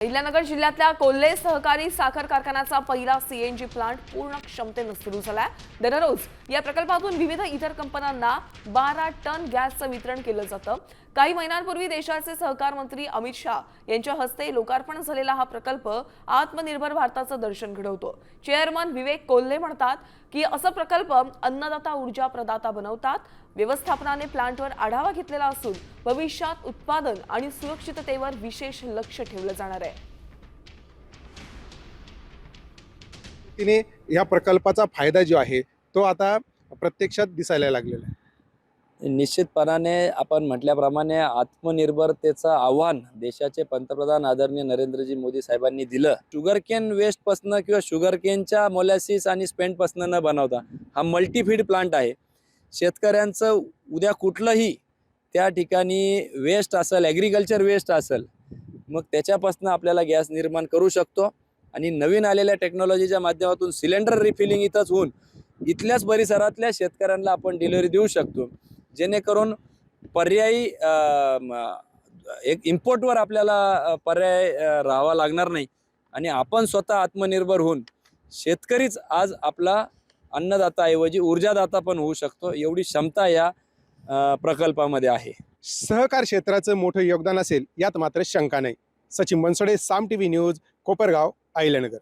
अहिल्यानगर जिल्ह्यातल्या कोल्हे सहकारी साखर कारखान्याचा पहिला सीएनजी प्लांट पूर्ण क्षमतेने सुरू झालाय। दररोज या प्रकल्पातून विविध इतर कंपन्यांना 12 टन गॅसचं वितरण केलं जातं। काही महिन्यांपूर्वी देशाचे सहकार मंत्री अमित शाह यांच्या हस्ते लोकार्पण झालेला हा प्रकल्प आत्मनिर्भर भारताचं दर्शन घडवतो। चेअरमन विवेक कोल्हे म्हणतात की असा प्रकल्प अन्नदाता ऊर्जा प्रदाता बनवतात। व्यवस्थापनाने प्लांटवर आढावा घेतलेला असून भविष्यात उत्पादन आणि सुरक्षिततेवर विशेष लक्ष ठेवलं जाणार आहे। तिने या प्रकल्पाचा फायदा जो आहे तो आता प्रत्यक्षात दिसायला लागलेला आहे। निश्चितपणाने आपण म्हटल्याप्रमाणे आत्मनिर्भरतेचं आव्हान देशाचे पंतप्रधान आदरणीय नरेंद्रजी मोदी साहेबांनी दिलं। शुगरकेन वेस्टपासून किंवा शुगरकेनच्या मोलॅसिस आणि स्पेंटपासून न बनवता हा मल्टीफीड प्लांट आहे। शेतकऱ्यांचं उद्या कुठलंही त्या ठिकाणी वेस्ट असेल, ॲग्रिकल्चर वेस्ट असेल, मग त्याच्यापासून आपल्याला गॅस निर्माण करू शकतो आणि नवीन आलेल्या टेक्नॉलॉजीच्या माध्यमातून सिलेंडर रिफिलिंग इथंच होऊन इथल्याच परिसरातल्या शेतकऱ्यांना आपण डिलिव्हरी देऊ शकतो, जेणेकरून पर्यायी एक इम्पोर्टवर आपल्याला पर्याय राहावा लागणार नाही आणि आपण स्वतः आत्मनिर्भर होऊन शेतकरीच आज आपला अन्नदाताऐवजी ऊर्जादाता पण होऊ शकतो, एवढी क्षमता या प्रकल्पामध्ये आहे। सहकार क्षेत्राचं मोठं योगदान असेल यात मात्र शंका नाही। सचिन बनसोडे, साम टीव्ही न्यूज, कोपरगाव, अहिल्यानगर।